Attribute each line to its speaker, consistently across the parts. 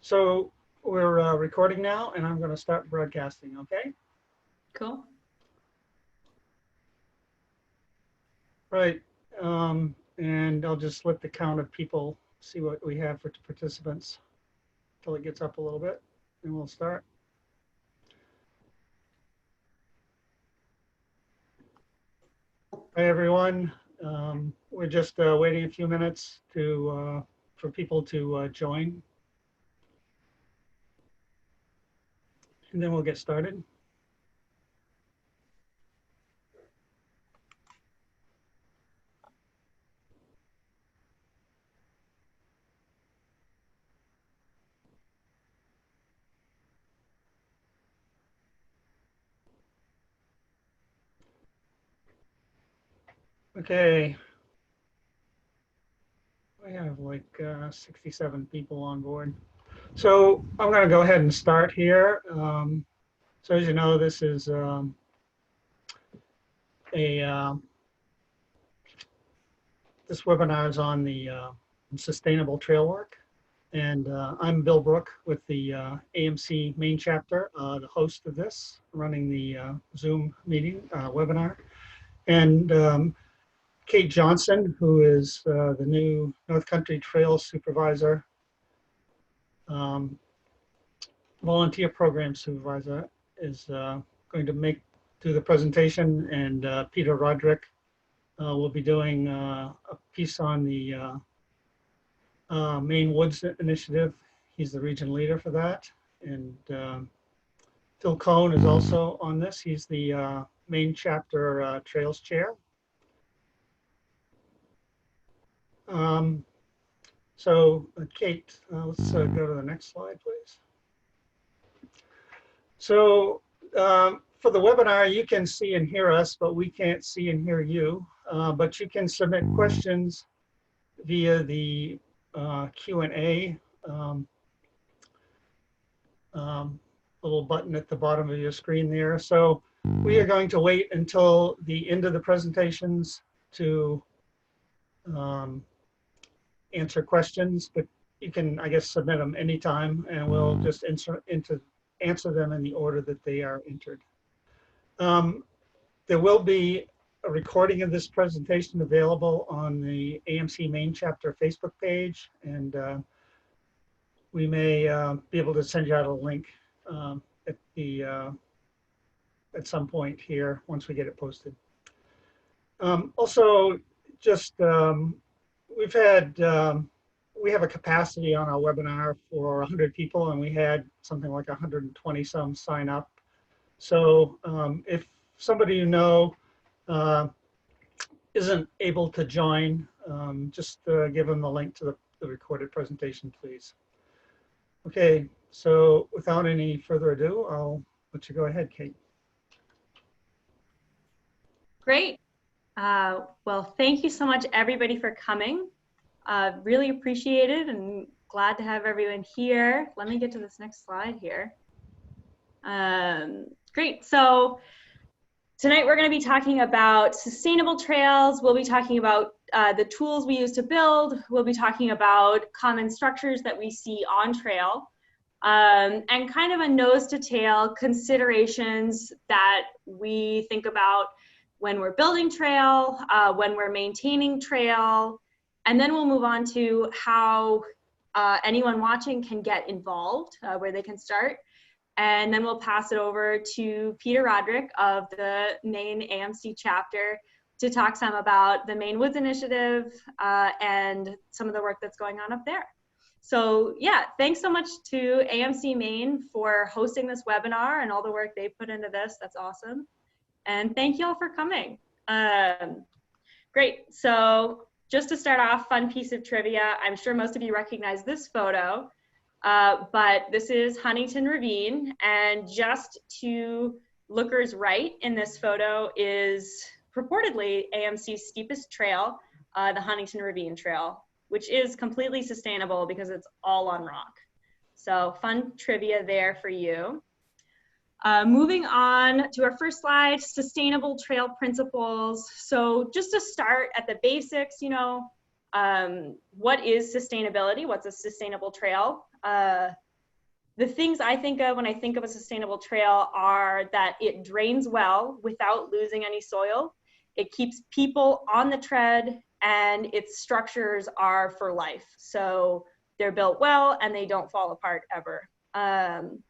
Speaker 1: So we're recording now, and I'm going to start broadcasting, okay?
Speaker 2: Cool.
Speaker 1: Right. And I'll just let the count of people see what we have for participants until it gets up a little bit, and we'll start. Hi, everyone. We're just waiting a few minutes for people to join, and then we'll get started. Okay. We have like 67 people on board. So I'm going to go ahead and start here. So as you know, this is this webinar is on the sustainable trail work. And I'm Bill Brook with the AMC Maine chapter, the host of this, running the Zoom meeting webinar. And Kate Johnson, who is the new North Country Trails Supervisor, volunteer program supervisor, is going to do the presentation, and Peter Roderick will be doing a piece on the Maine Woods Initiative. He's the region leader for that. And Phil Cohn is also on this. He's the Maine chapter Trails chair. Kate, let's go to the next slide, please. So for the webinar, you can see and hear us, but we can't see and hear you. But you can submit questions via the Q&A little button at the bottom of your screen there. So we are going to wait until the end of the presentations to answer questions, but you can, I guess, submit them anytime, and we'll just answer them in the order that they are entered. There will be a recording of this presentation available on the AMC Maine chapter Facebook page, and we may be able to send you out a link at some point here once we get it posted. Also, just we have a capacity on our webinar for 100 people, and we had something like 120 some sign up. So if somebody you know isn't able to join, just give them the link to the recorded presentation, please. Okay, so without any further ado, I'll let you go ahead, Kate.
Speaker 2: Great. Well, thank you so much, everybody, for coming. Really appreciate it and glad to have everyone here. Let me get to this next slide here. Great. So tonight we're going to be talking about sustainable trails. We'll be talking about the tools we use to build. We'll be talking about common structures that we see on trail, and kind of a nose to tail considerations that we think about when we're building trail, when we're maintaining trail, and then we'll move on to how anyone watching can get involved, where they can start. And then we'll pass it over to Peter Roderick of the Maine AMC chapter to talk some about the Maine Woods Initiative and some of the work that's going on up there. So yeah, thanks so much to AMC Maine for hosting this webinar and all the work they put into this. That's awesome. And thank you all for coming. Great, so just to start off, fun piece of trivia. I'm sure most of you recognize this photo, but this is Huntington Ravine, and just to lookers right in this photo is purportedly AMC's steepest trail, the Huntington Ravine Trail, which is completely sustainable because it's all on rock. So fun trivia there for you. Moving on to our first slide, sustainable trail principles. So just to start at the basics, you know, what is sustainability? What's a sustainable trail? The things I think of when I think of a sustainable trail are that it drains well without losing any soil. It keeps people on the tread, and its structures are for life. So they're built well and they don't fall apart ever. And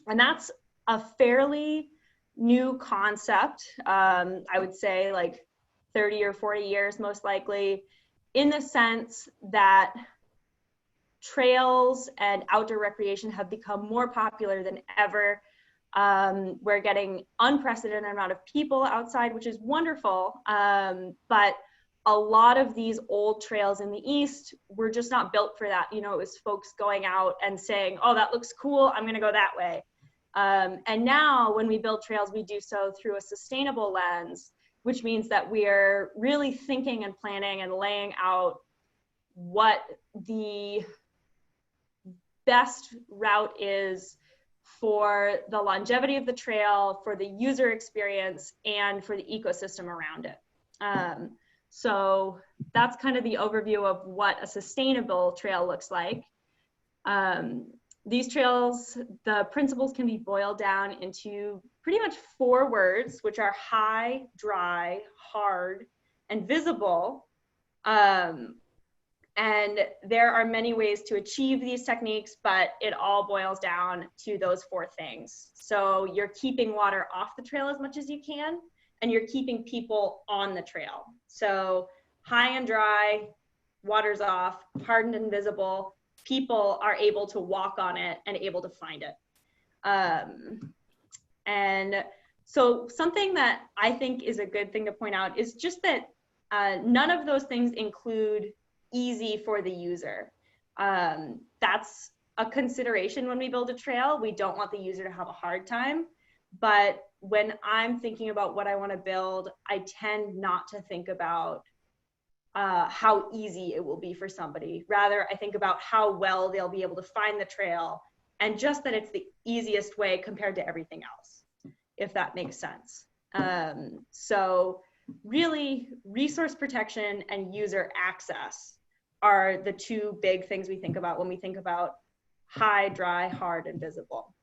Speaker 2: that's a fairly new concept. I would say like 30 or 40 years, most likely, in the sense that trails and outdoor recreation have become more popular than ever. We're getting unprecedented amount of people outside, which is wonderful. But a lot of these old trails in the East were just not built for that. You know, it was folks going out and saying, oh, that looks cool, I'm gonna go that way. And now when we build trails, we do so through a sustainable lens, which means that we are really thinking and planning and laying out what the best route is for the longevity of the trail, for the user experience, and for the ecosystem around it. So that's kind of the overview of what a sustainable trail looks like. These trails, the principles can be boiled down into pretty much 4 words, which are high, dry, hard, and visible. And there are many ways to achieve these techniques, but it all boils down to those 4 things. So you're keeping water off the trail as much as you can, and you're keeping people on the trail. So high and dry, water's off, hardened and visible, people are able to walk on it and able to find it. And so something that I think is a good thing to point out is just that none of those things include easy for the user. That's a consideration when we build a trail. We don't want the user to have a hard time. But when I'm thinking about what I want to build, I tend not to think about how easy it will be for somebody. Rather, I think about how well they'll be able to find the trail, and just that it's the easiest way compared to everything else, if that makes sense. So really, resource protection and user access are the 2 big things we think about when we think about high, dry, hard, and visible.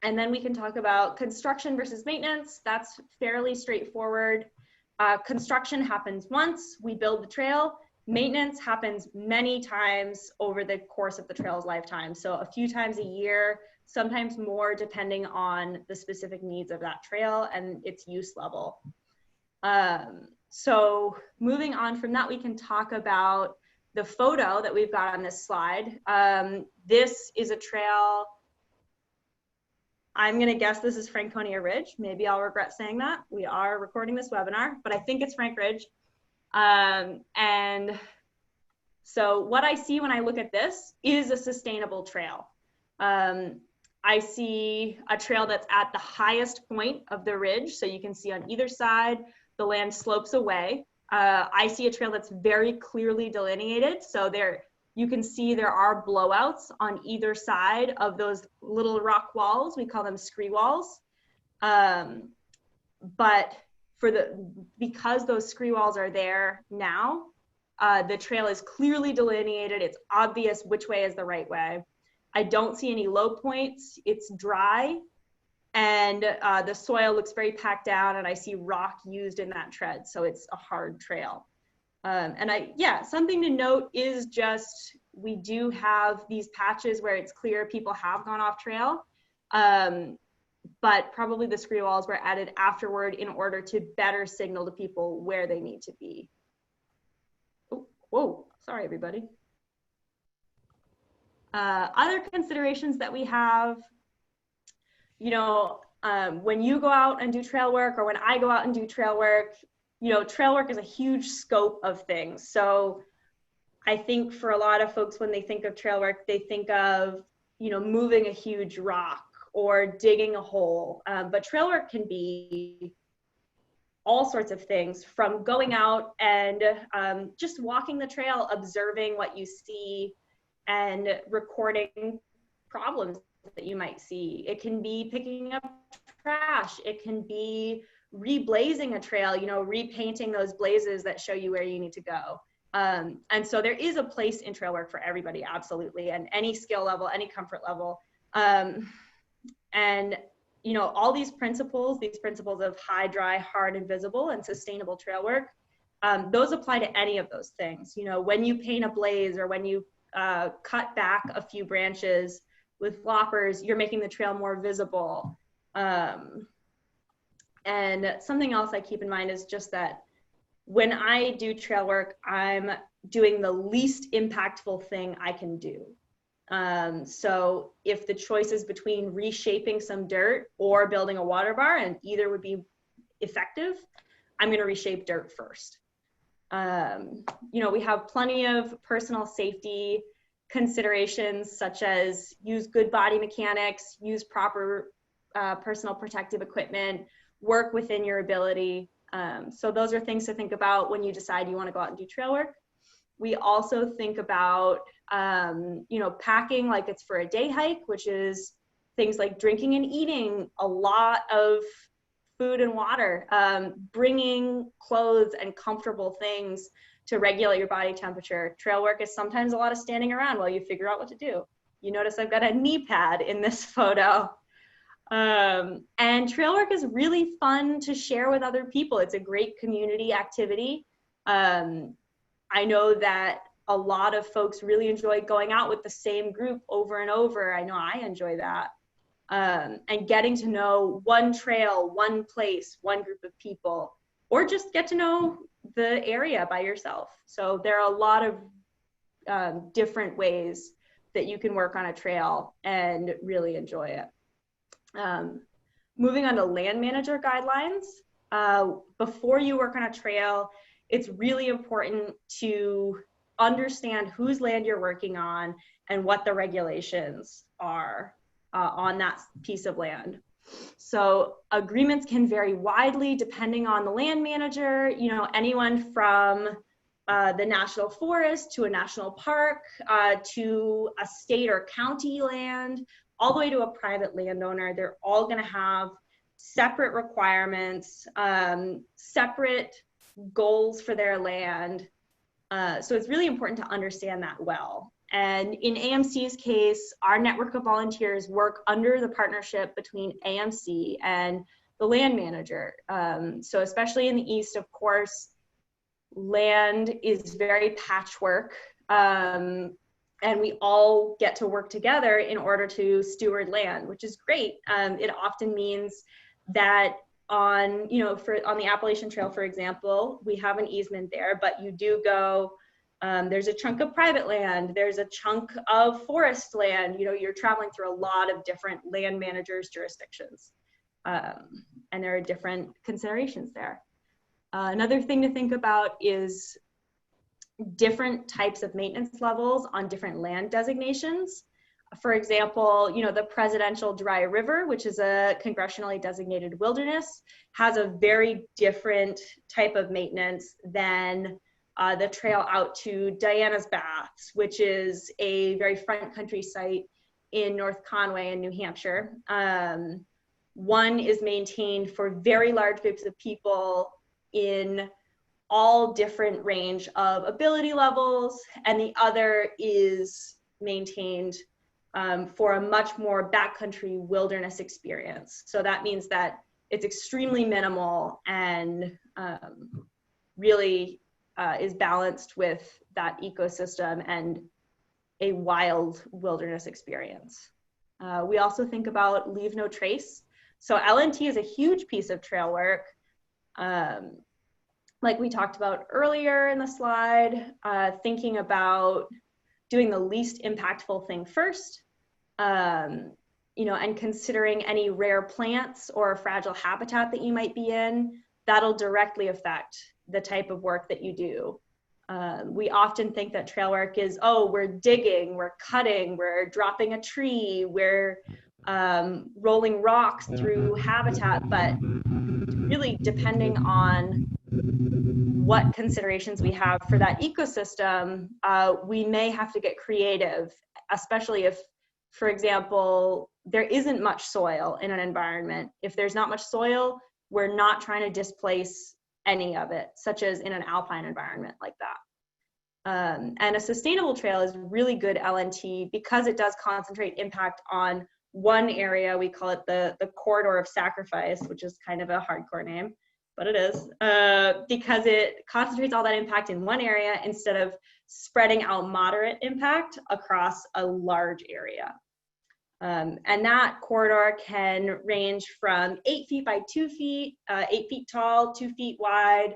Speaker 2: And then we can talk about construction versus maintenance. That's fairly straightforward. Construction happens once, we build the trail. Maintenance happens many times over the course of the trail's lifetime. So a few times a year, sometimes more, depending on the specific needs of that trail and its use level. So moving on from that, we can talk about the photo that we've got on this slide. This is a trail. I'm gonna guess this is Franconia Ridge. Maybe I'll regret saying that. We are recording this webinar, but I think it's Frank Ridge. And so what I see when I look at this is a sustainable trail. I see a trail that's at the highest point of the ridge. So you can see on either side, the land slopes away. I see a trail that's very clearly delineated. So there, you can see there are blowouts on either side of those little rock walls. We call them scree walls. But because those scree walls are there now, the trail is clearly delineated. It's obvious which way is the right way. I don't see any low points. It's dry, and the soil looks very packed down, and I see rock used in that tread. So it's a hard trail. And something to note is just, we do have these patches where it's clear people have gone off trail, but probably the scree walls were added afterward in order to better signal to people where they need to be. Oh, whoa, sorry everybody. Other considerations that we have, you know, when you go out and do trail work, or when I go out and do trail work, you know, trail work is a huge scope of things. So I think for a lot of folks, when they think of trail work, they think of, you know, moving a huge rock or digging a hole. But trail work can be all sorts of things, from going out and just walking the trail, observing what you see and recording problems that you might see. It can be picking up trash. It can be reblazing a trail, you know, repainting those blazes that show you where you need to go. And so there is a place in trail work for everybody, absolutely, and any skill level, any comfort level. And you know, all these principles of high, dry, hard, and visible, and sustainable trail work, those apply to any of those things. You know, when you paint a blaze or when you cut back a few branches with loppers, you're making the trail more visible. And something else I keep in mind is just that when I do trail work, I'm doing the least impactful thing I can do. So if the choice is between reshaping some dirt or building a water bar, and either would be effective, I'm going to reshape dirt first. You know, we have plenty of personal safety considerations, such as use good body mechanics, use proper personal protective equipment, work within your ability. So those are things to think about when you decide you want to go out and do trail work. We also think about, you know, packing like it's for a day hike, which is things like drinking and eating a lot of food and water, bringing clothes and comfortable things to regulate your body temperature. Trail work is sometimes a lot of standing around while you figure out what to do. You notice I've got a knee pad in this photo. And trail work is really fun to share with other people. It's a great community activity. I know that a lot of folks really enjoy going out with the same group over and over. I know I enjoy that. And getting to know one trail, one place, one group of people, or just get to know the area by yourself. So there are a lot of different ways that you can work on a trail and really enjoy it. Moving on to land manager guidelines. Before you work on a trail, it's really important to understand whose land you're working on and what the regulations are on that piece of land. So agreements can vary widely depending on the land manager, you know, anyone from the national forest to a national park to a state or county land, all the way to a private landowner. They're all going to have separate requirements, separate goals for their land. So it's really important to understand that well. And in AMC's case, our network of volunteers work under the partnership between AMC and the land manager. So especially in the East, of course, land is very patchwork. And we all get to work together in order to steward land, which is great. It often means that on, you know, on the Appalachian Trail, for example, we have an easement there, but you do go, there's a chunk of private land, there's a chunk of forest land, you know, you're traveling through a lot of different land managers' jurisdictions. And there are different considerations there. Another thing to think about is different types of maintenance levels on different land designations. For example, you know, the Presidential Dry River, which is a congressionally designated wilderness, has a very different type of maintenance than the trail out to Diana's Baths, which is a very front country site in North Conway in New Hampshire. One is maintained for very large groups of people in all different range of ability levels, and the other is maintained for a much more backcountry wilderness experience. So that means that it's extremely minimal and really is balanced with that ecosystem and a wild wilderness experience. We also think about leave no trace. So LNT is a huge piece of trail work. Like we talked about earlier in the slide, thinking about doing the least impactful thing first, you know, and considering any rare plants or fragile habitat that you might be in, that'll directly affect the type of work that you do. We often think that trail work is, oh, we're digging, we're cutting, we're dropping a tree, we're rolling rocks through habitat, but really depending on what considerations we have for that ecosystem, we may have to get creative, especially if, for example, there isn't much soil in an environment. If there's not much soil, we're not trying to displace any of it, such as in an alpine environment like that. And a sustainable trail is really good LNT because it does concentrate impact on one area. We call it the corridor of sacrifice, which is kind of a hardcore name, but it is, because it concentrates all that impact in one area instead of spreading out moderate impact across a large area. And that corridor can range from 8 feet by 2 feet, 8 feet tall, 2 feet wide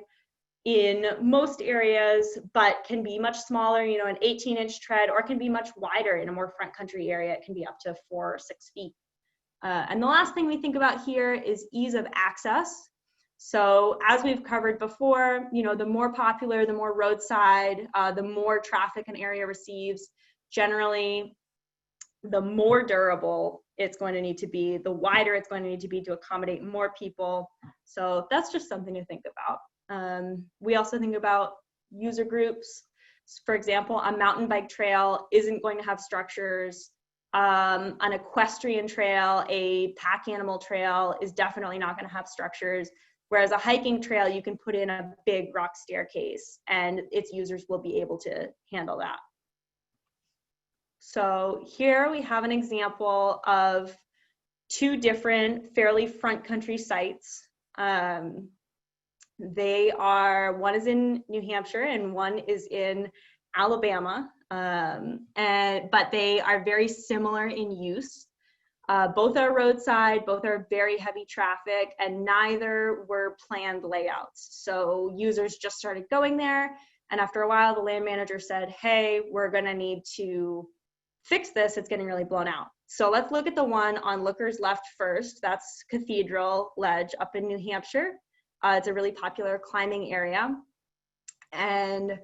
Speaker 2: in most areas, but can be much smaller, you know, an 18-inch tread, or can be much wider in a more front country area. It can be up to 4 or 6 feet. And the last thing we think about here is ease of access. So as we've covered before, you know, the more popular, the more roadside, the more traffic an area receives, generally, the more durable it's going to need to be, the wider it's going to need to be to accommodate more people. So that's just something to think about. We also think about user groups. For example, a mountain bike trail isn't going to have structures. An equestrian trail, a pack animal trail is definitely not going to have structures. Whereas a hiking trail, you can put in a big rock staircase and its users will be able to handle that. So here we have an example of 2 different fairly front country sites. They are, one is in New Hampshire and one is in Alabama, but they are very similar in use. Both are roadside, both are very heavy traffic, and neither were planned layouts. So users just started going there, and after a while, the land manager said, hey, we're gonna need to fix this, it's getting really blown out. So let's look at the one on Looker's Left first. That's Cathedral Ledge up in New Hampshire. It's a really popular climbing area. And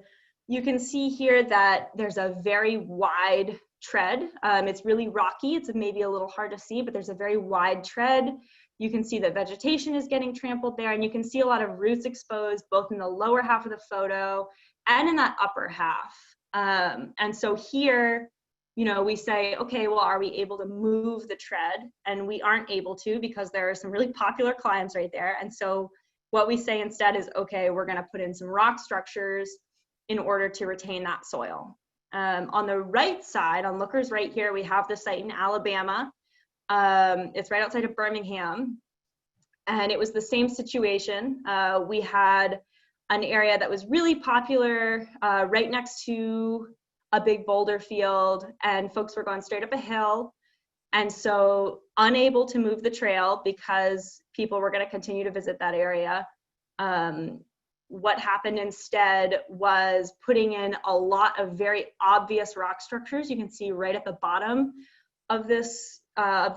Speaker 2: you can see here that there's a very wide tread. It's really rocky. It's maybe a little hard to see, but there's a very wide tread. You can see that vegetation is getting trampled there, and you can see a lot of roots exposed both in the lower half of the photo and in that upper half. And so here, you know, we say, okay, well, are we able to move the tread? And we aren't able to because there are some really popular climbs right there. And so what we say instead is, okay, we're gonna put in some rock structures in order to retain that soil. On the right side, on Looker's right here, we have the site in Alabama. It's right outside of Birmingham. And it was the same situation. We had an area that was really popular right next to a big boulder field, and folks were going straight up a hill. And so unable to move the trail because people were going to continue to visit that area. What happened instead was putting in a lot of very obvious rock structures. You can see right at the bottom of this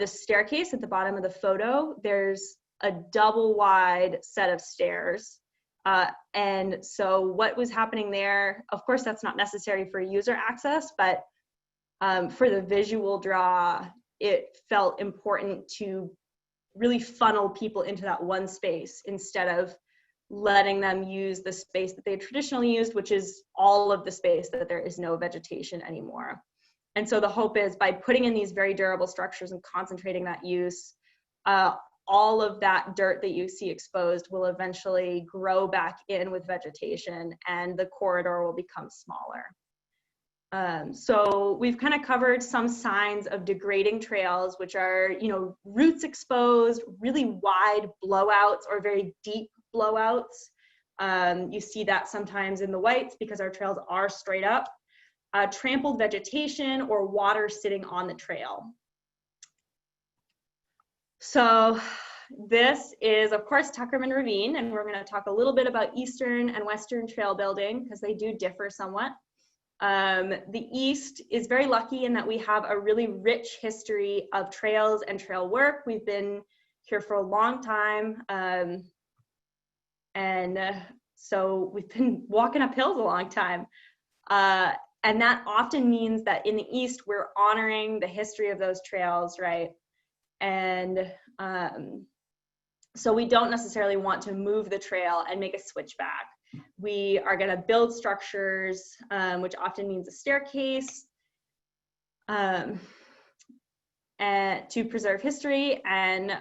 Speaker 2: staircase, at the bottom of the photo, there's a double wide set of stairs. And so what was happening there, of course, that's not necessary for user access, but for the visual draw, it felt important to really funnel people into that one space instead of letting them use the space that they traditionally used, which is all of the space that there is no vegetation anymore. And so the hope is by putting in these very durable structures and concentrating that use, all of that dirt that you see exposed will eventually grow back in with vegetation and the corridor will become smaller. So we've kind of covered some signs of degrading trails, which are, you know, roots exposed, really wide blowouts or very deep blowouts. You see that sometimes in the whites because our trails are straight up. Trampled vegetation or water sitting on the trail. So this is, of course, Tuckerman Ravine, and we're going to talk a little bit about Eastern and Western trail building because they do differ somewhat. The East is very lucky in that we have a really rich history of trails and trail work. We've been here for a long time, so we've been walking up hills a long time. And that often means that in the East, we're honoring the history of those trails, right? And so we don't necessarily want to move the trail and make a switchback. We are going to build structures, which often means a staircase, and to preserve history. And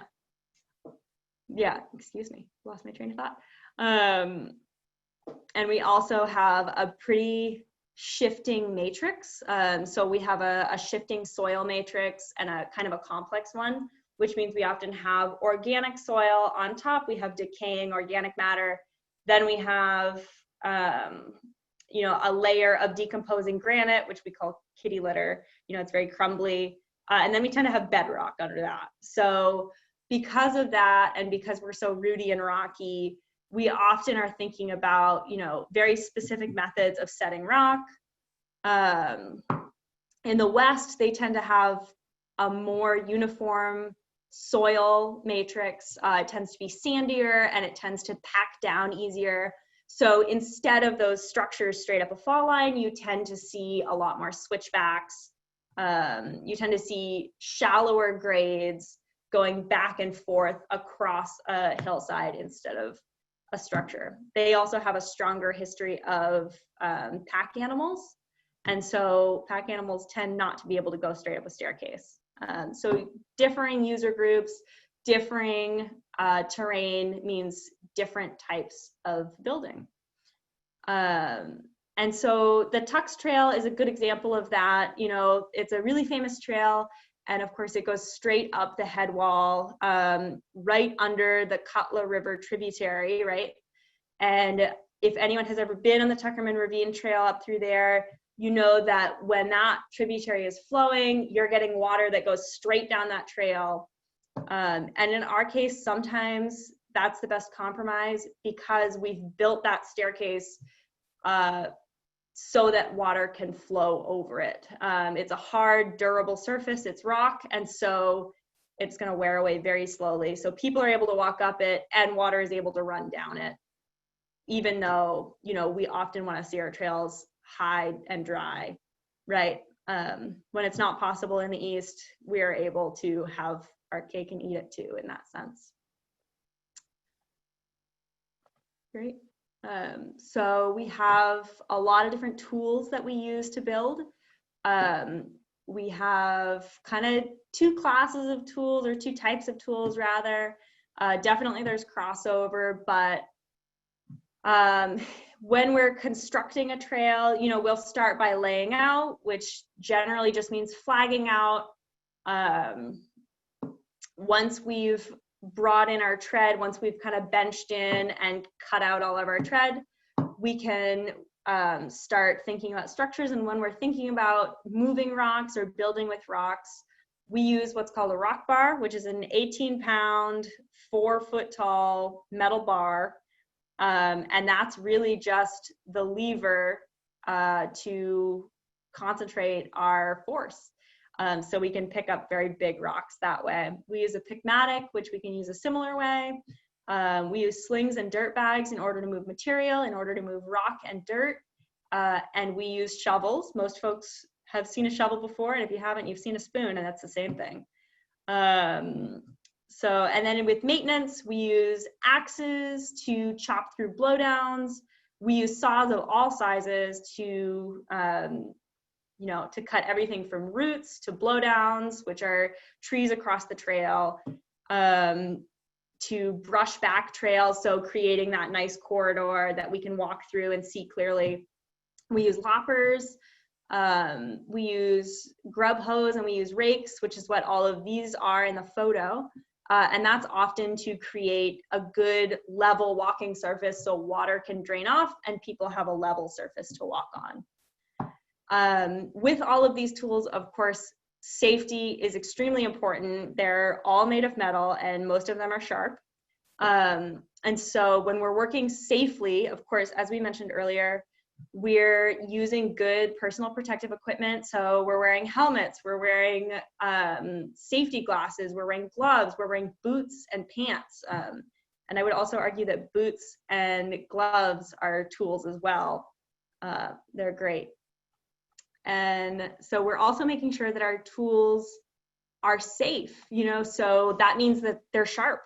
Speaker 2: yeah, excuse me, lost my train of thought. And we also have a pretty shifting matrix. So we have a shifting soil matrix and a kind of a complex one, which means we often have organic soil on top. We have decaying organic matter. Then we have, you know, a layer of decomposing granite, which we call kitty litter. You know, it's very crumbly. And then we tend to have bedrock under that. So because of that, and because we're so rooty and rocky, we often are thinking about, you know, very specific methods of setting rock. In the West, they tend to have a more uniform soil matrix. It tends to be sandier and it tends to pack down easier. So instead of those structures straight up a fall line, you tend to see a lot more switchbacks. You tend to see shallower grades going back and forth across a hillside instead of a structure. They also have a stronger history of pack animals. And so pack animals tend not to be able to go straight up a staircase. So differing user groups, differing terrain means different types of building. And so the Tux Trail is a good example of that. You know, it's a really famous trail. And of course, it goes straight up the head wall, right under the Cutla River tributary, right? And if anyone has ever been on the Tuckerman Ravine Trail up through there, you know that when that tributary is flowing, you're getting water that goes straight down that trail. And in our case, sometimes that's the best compromise because we've built that staircase so that water can flow over it. It's a hard, durable surface, it's rock, and so it's gonna wear away very slowly. So people are able to walk up it and water is able to run down it, even though, you know, we often wanna see our trails high and dry, right? When it's not possible in the East, we are able to have our cake and eat it too in that sense. Great. So we have a lot of different tools that we use to build. We have kind of two classes of tools, or two types of tools rather. Definitely there's crossover, but when we're constructing a trail, you know, we'll start by laying out, which generally just means flagging out. Once we've brought in our tread, once we've kind of benched in and cut out all of our tread, we can start thinking about structures. And when we're thinking about moving rocks or building with rocks, we use what's called a rock bar, which is an 18-pound, 4-foot-tall metal bar. And that's really just the lever to concentrate our force. So we can pick up very big rocks that way. We use a pigmatic, which we can use a similar way. We use slings and dirt bags in order to move material, in order to move rock and dirt. And we use shovels. Most folks have seen a shovel before, and if you haven't, you've seen a spoon, and that's the same thing. So, and then with maintenance, we use axes to chop through blowdowns. We use saws of all sizes to, you know, to cut everything from roots to blowdowns, which are trees across the trail, to brush back trails, so creating that nice corridor that we can walk through and see clearly. We use loppers, we use grub hose, and we use rakes, which is what all of these are in the photo. And that's often to create a good level walking surface so water can drain off and people have a level surface to walk on. With all of these tools, of course, safety is extremely important. They're all made of metal and most of them are sharp. And so when we're working safely, of course, as we mentioned earlier, we're using good personal protective equipment. So we're wearing helmets, we're wearing safety glasses, we're wearing gloves, we're wearing boots and pants. And I would also argue that boots and gloves are tools as well. They're great. And so we're also making sure that our tools are safe, you know, so that means that they're sharp.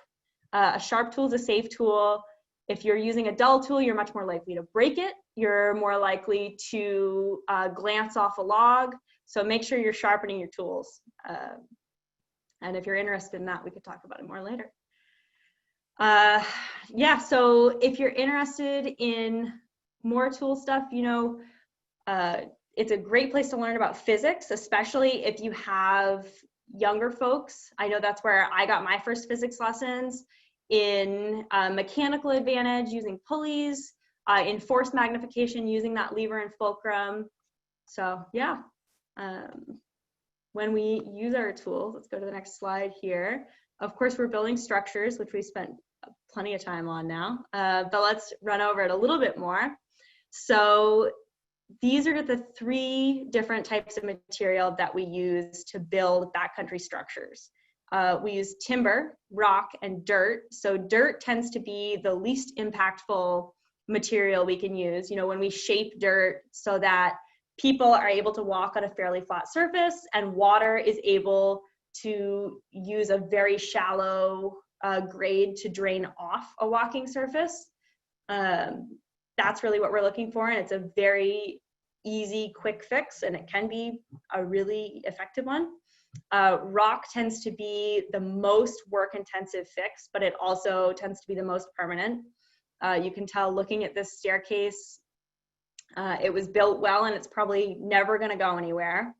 Speaker 2: A sharp tool is a safe tool. If you're using a dull tool, you're much more likely to break it. You're more likely to glance off a log. So make sure you're sharpening your tools. And if you're interested in that, we could talk about it more later. Yeah, so if you're interested in more tool stuff, you know, It's a great place to learn about physics, especially if you have younger folks. I know that's where I got my first physics lessons, in mechanical advantage using pulleys, in force magnification using that lever and fulcrum. So yeah, when we use our tools, let's go to the next slide here. Of course, we're building structures, which we spent plenty of time on now, but let's run over it a little bit more. So these are the 3 different types of material that we use to build backcountry structures. We use timber, rock, and dirt. So dirt tends to be the least impactful material we can use, when we shape dirt so that people are able to walk on a fairly flat surface, and water is able to use a very shallow grade to drain off a walking surface. That's really what we're looking for, and it's a very easy, quick fix, and it can be a really effective one. Rock tends to be the most work-intensive fix, but it also tends to be the most permanent. You can tell looking at this staircase, it was built well, and it's probably never going to go anywhere.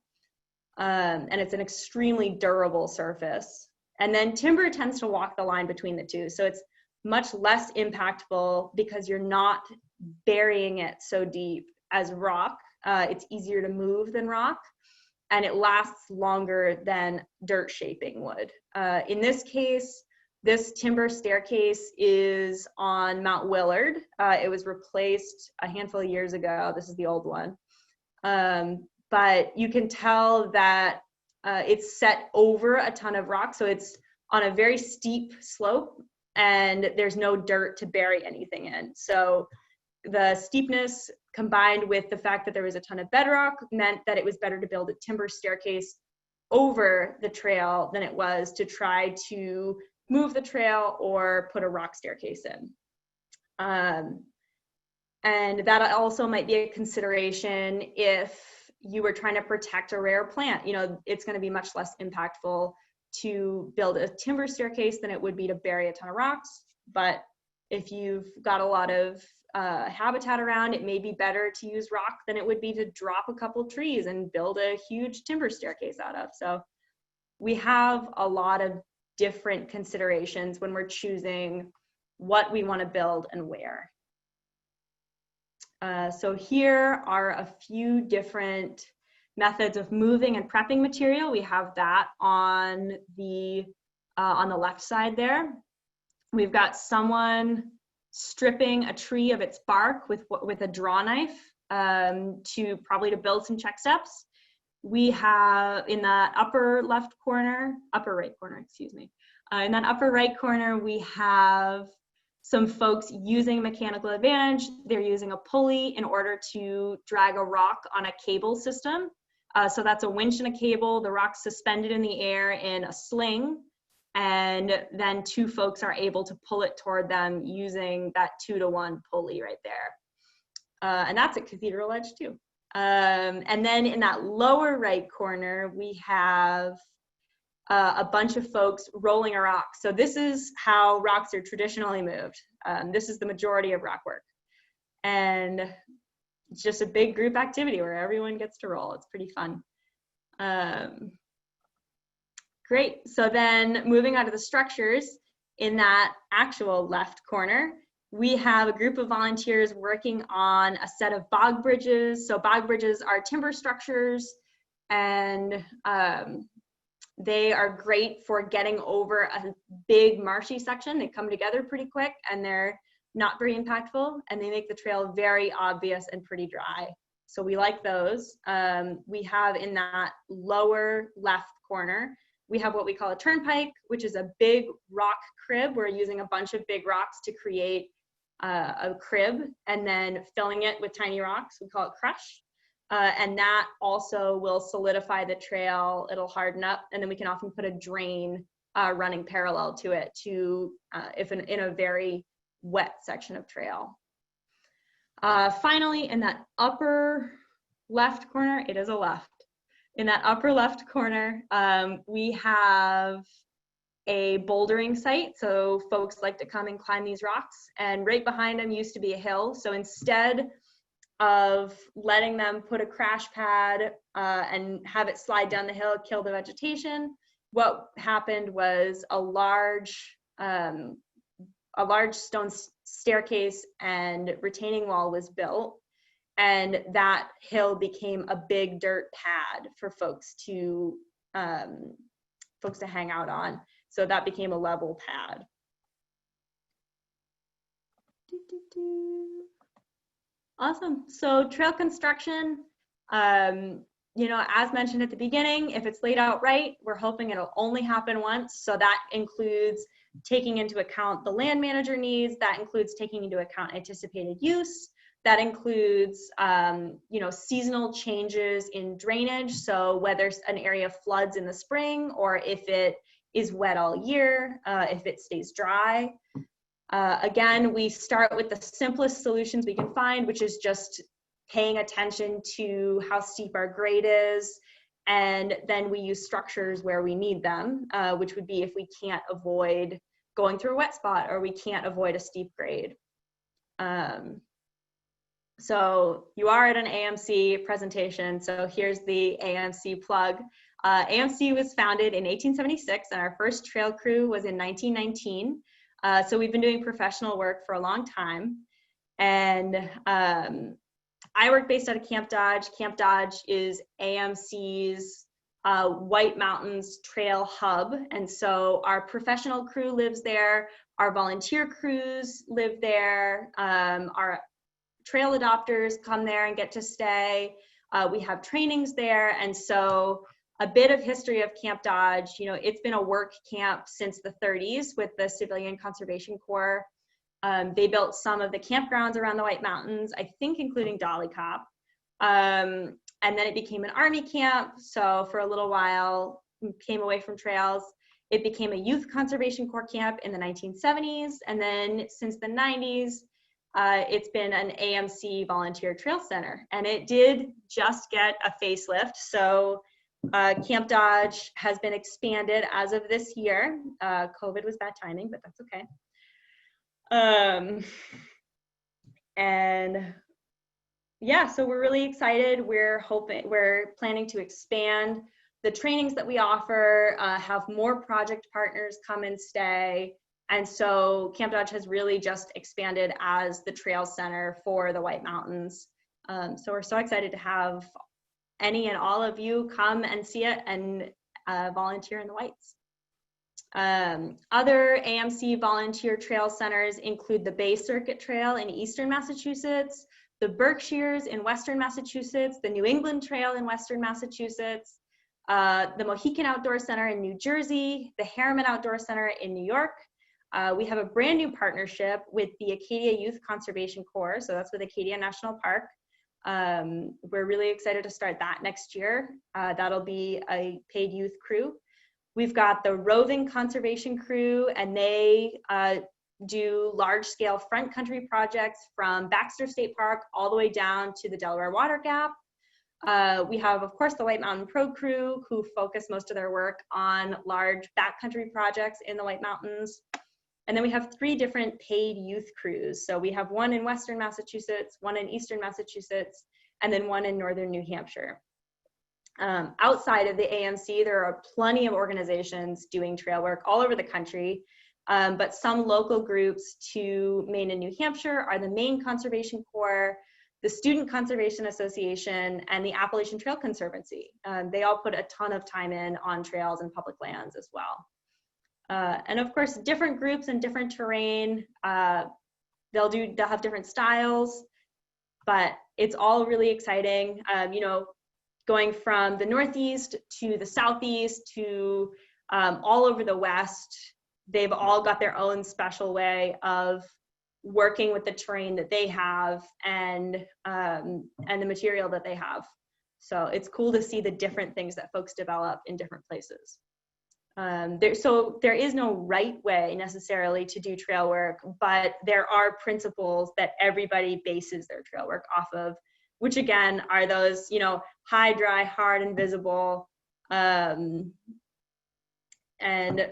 Speaker 2: And it's an extremely durable surface. And then timber tends to walk the line between the two. So it's much less impactful because you're not burying it so deep as rock. It's easier to move than rock, and it lasts longer than dirt shaping would. In this case, this timber staircase is on Mount Willard. It was replaced a handful of years ago. This is the old one. But you can tell that it's set over a ton of rock. So it's on a very steep slope, and there's no dirt to bury anything in. So the steepness combined with the fact that there was a ton of bedrock meant that it was better to build a timber staircase over the trail than it was to try to move the trail or put a rock staircase in. And that also might be a consideration if you were trying to protect a rare plant. It's going to be much less impactful to build a timber staircase than it would be to bury a ton of rocks. But if you've got a lot of habitat around, it may be better to use rock than it would be to drop a couple trees and build a huge timber staircase out of. So we have a lot of different considerations when we're choosing what we want to build and where. So here are a few different methods of moving and prepping material. We have that on the left side there. We've got someone stripping a tree of its bark with a draw knife to build some check steps. We have in that upper right corner, in that upper right corner, we have some folks using mechanical advantage. They're using a pulley in order to drag a rock on a cable system. So that's a winch and a cable, the rock's suspended in the air in a sling, and then 2 folks are able to pull it toward them using that 2-to-1 pulley right there. And that's at Cathedral Edge too. And then in that lower right corner, we have a bunch of folks rolling a rock. So this is how rocks are traditionally moved. This is the majority of rock work. And it's just a big group activity where everyone gets to roll. It's pretty fun. Great. So then moving on to the structures, in that actual left corner, we have a group of volunteers working on a set of bog bridges. So bog bridges are timber structures, and they are great for getting over a big marshy section. They come together pretty quick, and they're not very impactful, and they make the trail very obvious and pretty dry. So we like those. We have in that lower left corner, we have what we call a turnpike, which is a big rock crib. We're using a bunch of big rocks to create a crib and then filling it with tiny rocks. We call it crush. And that also will solidify the trail. It'll harden up, and then we can often put a drain running parallel to it if in a very wet section of trail. Finally, in that upper left corner, it is a left. In that upper left corner, we have a bouldering site. So folks like to come and climb these rocks, and right behind them used to be a hill. So instead of letting them put a crash pad and have it slide down the hill, kill the vegetation, what happened was a large stone staircase and retaining wall was built, and that hill became a big dirt pad for folks to hang out on. So that became a level pad. Awesome. So trail construction, as mentioned at the beginning, if it's laid out right, we're hoping it'll only happen once. So that includes taking into account the land manager needs, that includes taking into account anticipated use, that includes, seasonal changes in drainage. So whether an area floods in the spring or if it is wet all year, if it stays dry. Again, we start with the simplest solutions we can find, which is just paying attention to how steep our grade is. And then we use structures where we need them, which would be if we can't avoid going through a wet spot or we can't avoid a steep grade. So you are at an AMC presentation. So here's the AMC plug. AMC was founded in 1876 and our first trail crew was in 1919. So we've been doing professional work for a long time. And I work based out of Camp Dodge. Camp Dodge is AMC's White Mountains Trail hub. And so our professional crew lives there. Our volunteer crews live there. Our trail adopters come there and get to stay. We have trainings there. And so a bit of history of Camp Dodge, it's been a work camp since the 30s with the Civilian Conservation Corps. They built some of the campgrounds around the White Mountains, I think including Dolly Cop. And then it became an Army camp. So for a little while, came away from trails. It became a Youth Conservation Corps camp in the 1970s. And then since the 90s, it's been an AMC volunteer trail center. And it did just get a facelift. So Camp Dodge has been expanded as of this year. COVID was bad timing, but that's okay. And yeah, so we're really excited. We're planning to expand the trainings that we offer, have more project partners come and stay. And so Camp Dodge has really just expanded as the trail center for the White Mountains. So we're so excited to have any and all of you come and see it and volunteer in the Whites. Other AMC volunteer trail centers include the Bay Circuit Trail in Eastern Massachusetts, the Berkshires in Western Massachusetts, the New England Trail in Western Massachusetts, the Mohican Outdoor Center in New Jersey, the Harriman Outdoor Center in New York. We have a brand new partnership with the Acadia Youth Conservation Corps, so that's with Acadia National Park. We're really excited to start that next year. That'll be a paid youth crew. We've got the Roving Conservation Crew, and they do large-scale front country projects from Baxter State Park all the way down to the Delaware Water Gap. We have, of course, the White Mountain Pro Crew, who focus most of their work on large backcountry projects in the White Mountains. And then we have 3 different paid youth crews. So we have one in Western Massachusetts, one in Eastern Massachusetts, and then one in Northern New Hampshire. Outside of the AMC, there are plenty of organizations doing trail work all over the country, but some local groups to Maine and New Hampshire are the Maine Conservation Corps, the Student Conservation Association, and the Appalachian Trail Conservancy. They all put a ton of time in on trails and public lands as well. And of course, different groups and different terrain, they'll have different styles, but it's all really exciting. Going from the Northeast to the Southeast to all over the West, they've all got their own special way of working with the terrain that they have and the material that they have. So it's cool to see the different things that folks develop in different places. So there is no right way necessarily to do trail work, but there are principles that everybody bases their trail work off of, which again are those, high, dry, hard, and visible, and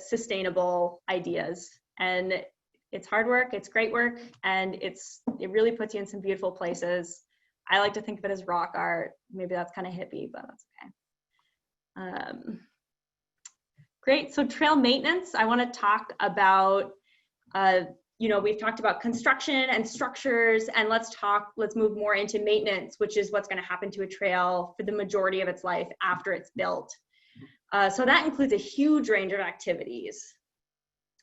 Speaker 2: sustainable ideas. And it's hard work, it's great work, and it really puts you in some beautiful places. I like to think of it as rock art. Maybe that's kind of hippie, but that's okay. Great, so trail maintenance, I want to talk about, we've talked about construction and structures, and let's move more into maintenance, which is what's going to happen to a trail for the majority of its life after it's built. So that includes a huge range of activities,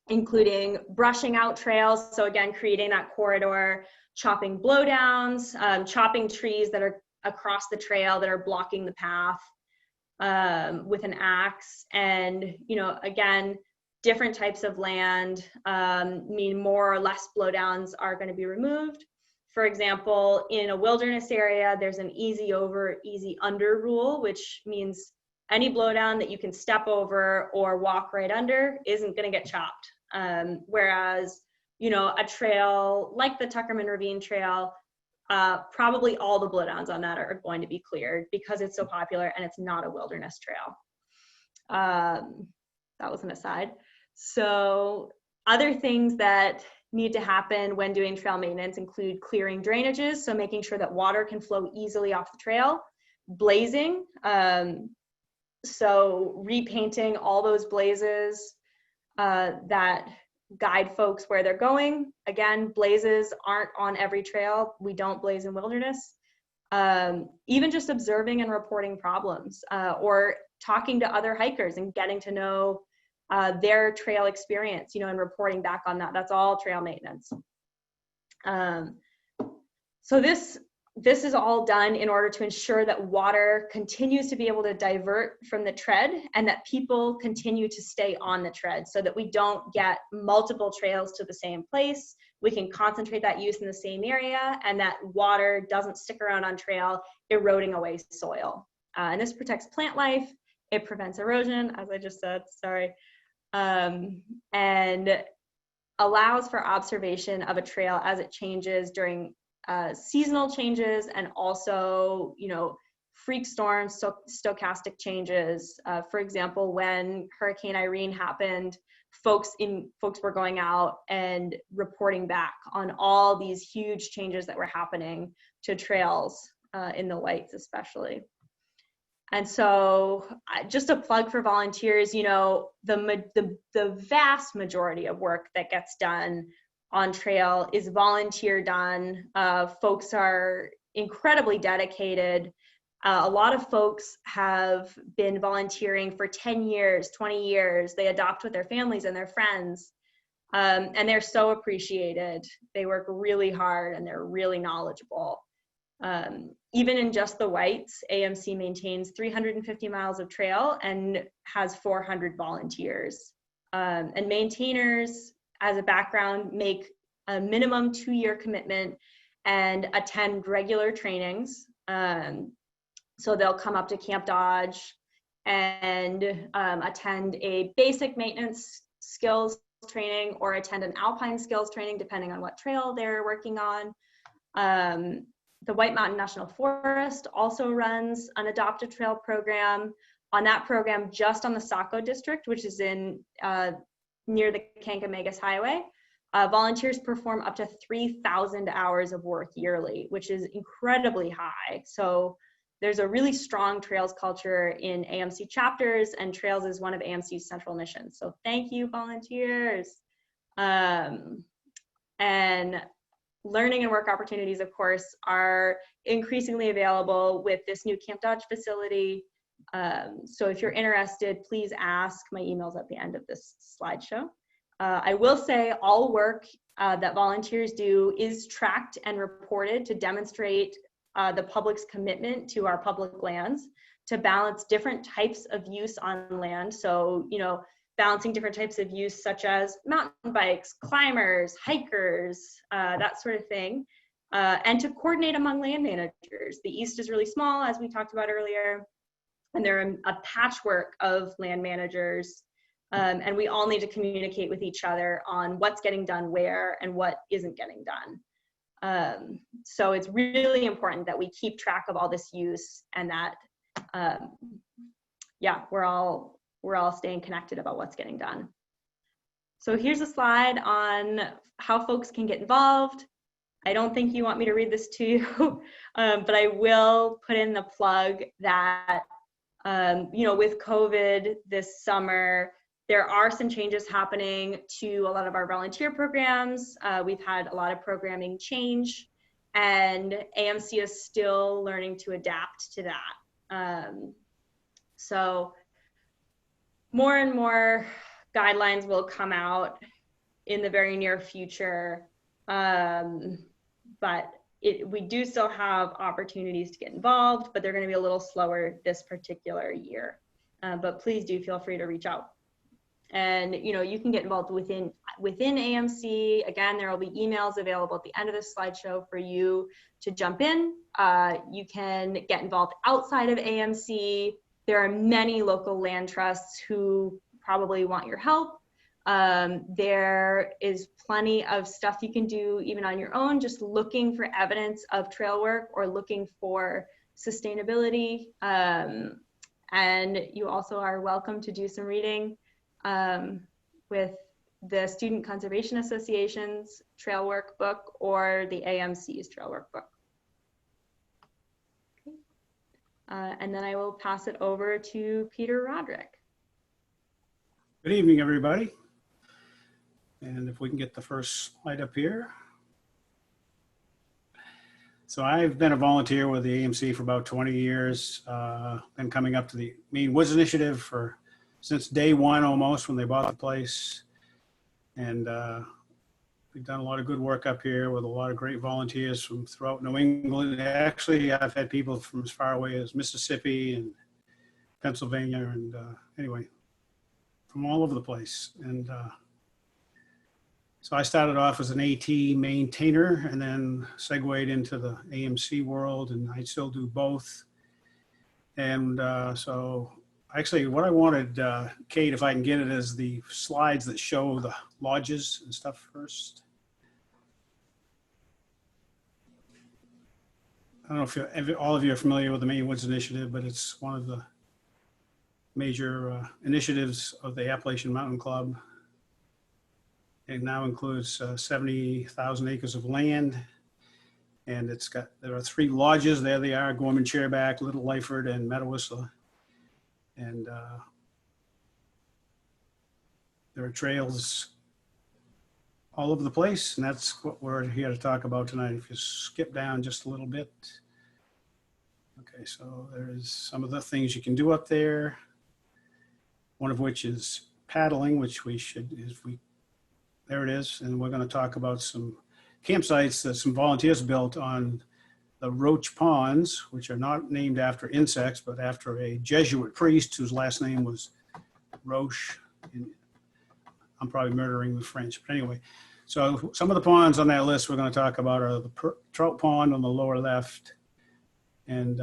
Speaker 2: including brushing out trails. So again, creating that corridor, chopping blowdowns, chopping trees that are across the trail that are blocking the path with an axe. And, again, different types of land mean more or less blowdowns are going to be removed. For example, in a wilderness area, there's an easy over, easy under rule, which means any blowdown that you can step over or walk right under isn't going to get chopped. Whereas, a trail like the Tuckerman Ravine Trail, probably all the blowdowns on that are going to be cleared because it's so popular and it's not a wilderness trail. That was an aside. So other things that need to happen when doing trail maintenance include clearing drainages, so making sure that water can flow easily off the trail, blazing, so repainting all those blazes that guide folks where they're going. Again, blazes aren't on every trail. We don't blaze in wilderness. Even just observing and reporting problems or talking to other hikers and getting to know their trail experience, and reporting back on that. That's all trail maintenance. So this is all done in order to ensure that water continues to be able to divert from the tread and that people continue to stay on the tread so that we don't get multiple trails to the same place. We can concentrate that use in the same area and that water doesn't stick around on trail, eroding away soil. And this protects plant life. It prevents erosion, as I just said, sorry, and allows for observation of a trail as it changes during seasonal changes and also, freak storms, stochastic changes. For example, when Hurricane Irene happened, folks were going out and reporting back on all these huge changes that were happening to trails in the Whites especially. And so just a plug for volunteers, the vast majority of work that gets done on trail is volunteer done. Folks are incredibly dedicated. A lot of folks have been volunteering for 10 years, 20 years. They adopt with their families and their friends. And they're so appreciated. They work really hard and they're really knowledgeable. Even in just the Whites, AMC maintains 350 miles of trail and has 400 volunteers. And maintainers, as a background, make a minimum 2-year commitment and attend regular trainings. So they'll come up to Camp Dodge and attend a basic maintenance skills training or attend an alpine skills training, depending on what trail they're working on. The White Mountain National Forest also runs an Adopt a Trail program. On that program, just on the Saco district, which is in near the Kankamegas Highway, volunteers perform up to 3,000 hours of work yearly, which is incredibly high. So there's a really strong trails culture in AMC chapters, and trails is one of AMC's central missions. So thank you, volunteers. And learning and work opportunities, of course, are increasingly available with this new Camp Dodge facility. So if you're interested, please ask. My email's at the end of this slideshow. I will say all work that volunteers do is tracked and reported to demonstrate the public's commitment to our public lands, to balance different types of use on land. So, balancing different types of use such as mountain bikes, climbers, hikers, that sort of thing, and to coordinate among land managers. The East is really small, as we talked about earlier, and there are a patchwork of land managers, and we all need to communicate with each other on what's getting done where and what isn't getting done. So it's really important that we keep track of all this use and that, we're all staying connected about what's getting done. So here's a slide on how folks can get involved. I don't think you want me to read this to you, but I will put in the plug that, with COVID this summer, there are some changes happening to a lot of our volunteer programs. We've had a lot of programming change, and AMC is still learning to adapt to that. So more and more guidelines will come out in the very near future. But we do still have opportunities to get involved, but they're going to be a little slower this particular year. But please do feel free to reach out. And you can get involved within AMC. Again, there will be emails available at the end of this slideshow for you to jump in. You can get involved outside of AMC. There are many local land trusts who probably want your help. There is plenty of stuff you can do even on your own, just looking for evidence of trail work or looking for sustainability. And you also are welcome to do some reading with the Student Conservation Association's trail work book or the AMC's trail work book. Okay. And then I will pass it over to Peter Roderick.
Speaker 3: Good evening, everybody. And if we can get the first slide up here. So I've been a volunteer with the AMC for about 20 years. Been coming up to the Maine Woods Initiative since day one almost, when they bought the place. And we've done a lot of good work up here with a lot of great volunteers from throughout New England. Actually, I've had people from as far away as Mississippi and Pennsylvania, and anyway, from all over the place. And so I started off as an AT maintainer and then segued into the AMC world, and I still do both. And so actually what I wanted, Kate, if I can get it, is the slides that show the lodges and stuff first. I don't know if all of you are familiar with the Maine Woods Initiative, but it's one of the major initiatives of the Appalachian Mountain Club. It now includes 70,000 acres of land, and there are 3 lodges. There they are: Gorman, Chairback, Little Lyford, and Meadowwhistler. And there are trails all over the place, and that's what we're here to talk about tonight. If you skip down just a little bit. Okay, so there's some of the things you can do up there. One of which is paddling, which there it is. And we're going to talk about some campsites that some volunteers built on the Roach Ponds, which are not named after insects, but after a Jesuit priest whose last name was Roche. I'm probably murdering the French, but anyway. So some of the ponds on that list we're going to talk about are the Trout Pond on the lower left, and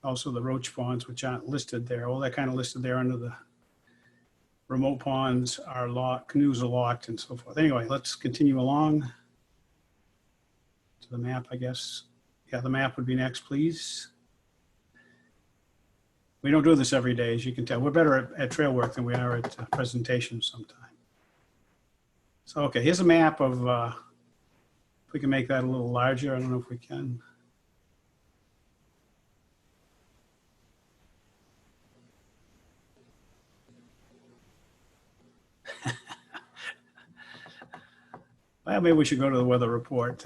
Speaker 3: also the Roach Ponds, which aren't listed there. All that kind of listed there under the remote ponds are locked, canoes are locked, and so forth. Anyway, let's continue along to the map, I guess. Yeah, the map would be next, please. We don't do this every day, as you can tell. We're better at trail work than we are at presentations sometimes. So, okay, here's a map of, if we can make that a little larger. I don't know if we can. Well, maybe we should go to the weather report.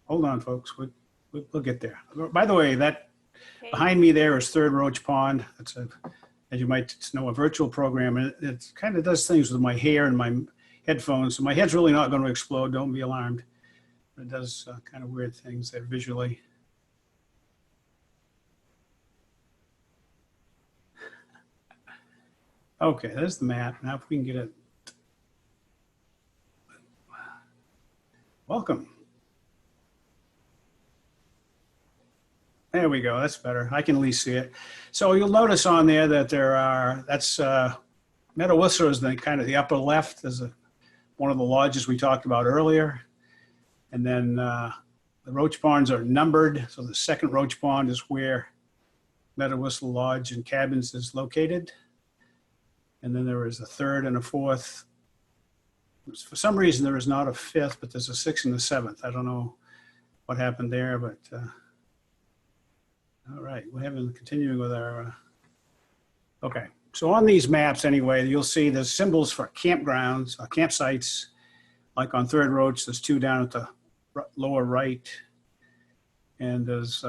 Speaker 3: Hold on, folks. We'll get there. By the way, that behind me there is Third Roach Pond. It's as you might know, a virtual program. And it kind of does things with my hair and my headphones. So my head's really not going to explode. Don't be alarmed. But it does kind of weird things there visually. Okay, there's the map. Now if we can get it. Welcome. There we go, that's better. I can at least see it. So you'll notice on there that that's Meadowwhistler is the kind of the upper left. There's one of the lodges we talked about earlier. And then the Roach Ponds are numbered. So the second Roach Pond is where Meadowwhistler Lodge and Cabins is located. And then there is a third and a fourth For some reason, there is not a 5th, but there's a 6th and a 7th. I don't know what happened there, but all right, we're continuing with our, okay. So on these maps anyway, you'll see there's symbols for campgrounds, campsites, like on Third Roach, there's 2 down at the lower right. And there's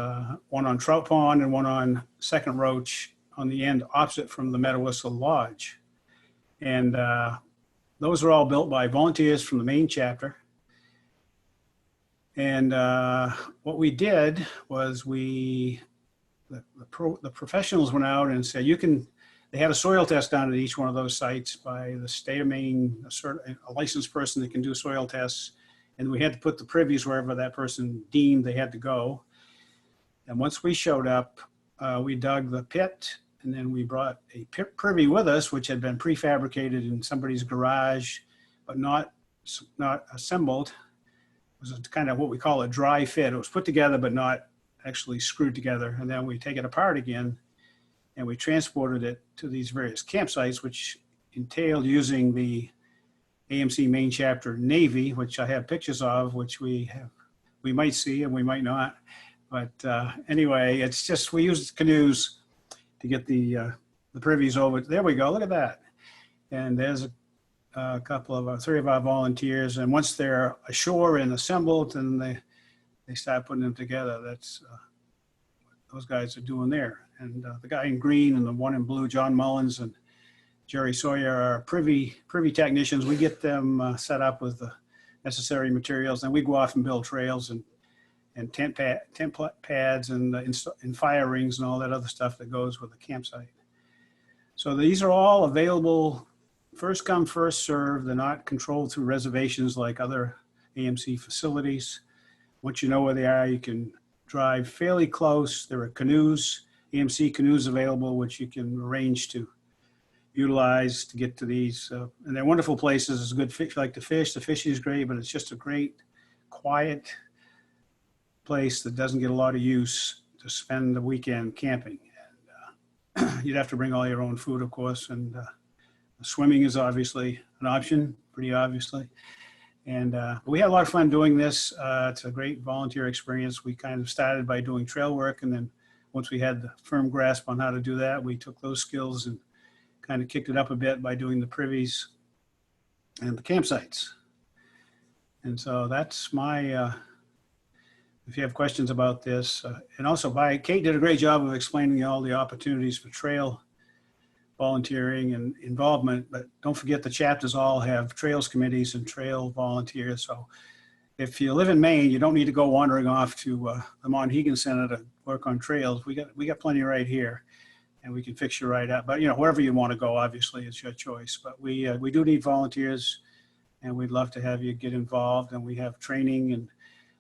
Speaker 3: one on Trout Pond and one on Second Roach on the end opposite from the Meadow Whistle Lodge. And those are all built by volunteers from the Maine chapter. And what we did was the professionals went out and said, they had a soil test done at each one of those sites by the state of Maine, a licensed person that can do soil tests. And we had to put the privies wherever that person deemed they had to go. And once we showed up, we dug the pit, and then we brought a privy with us, which had been prefabricated in somebody's garage, but not assembled. It was kind of what we call a dry fit. It was put together, but not actually screwed together. And then we take it apart again, and we transported it to these various campsites, which entailed using the AMC Maine chapter Navy, which I have pictures of, which we might see and we might not. But anyway, it's just, we used canoes to get the privies over. There we go, look at that. And there's a couple of, 3 of our volunteers. And once they're ashore and assembled, then they start putting them together. That's what those guys are doing there. And the guy in green and the one in blue, John Mullins and Jerry Sawyer, are privy technicians. We get them set up with the necessary materials, and we go off and build trails and tent pads and fire rings and all that other stuff that goes with the campsite. So these are all available, first come, first serve. They're not controlled through reservations like other AMC facilities. Once you know where they are, you can drive fairly close. There are canoes, AMC canoes available, which you can arrange to utilize to get to these. And they're wonderful places. It's a good fish, like to fish. The fishing is great, but it's just a great, quiet place that doesn't get a lot of use to spend the weekend camping. And you'd have to bring all your own food, of course. And swimming is obviously an option, pretty obviously. And we had a lot of fun doing this. It's a great volunteer experience. We kind of started by doing trail work, and then once we had the firm grasp on how to do that, we took those skills and kind of kicked it up a bit by doing the privies and the campsites. And so that's my, if you have questions about this, and also Kate did a great job of explaining all the opportunities for trail volunteering and involvement, but don't forget the chapters all have trails committees and trail volunteers. So if you live in Maine, you don't need to go wandering off to the Monhegan Center to work on trails. We got plenty right here, and we can fix you right up. But wherever you want to go, obviously it's your choice. But we do need volunteers, and we'd love to have you get involved. And we have training, and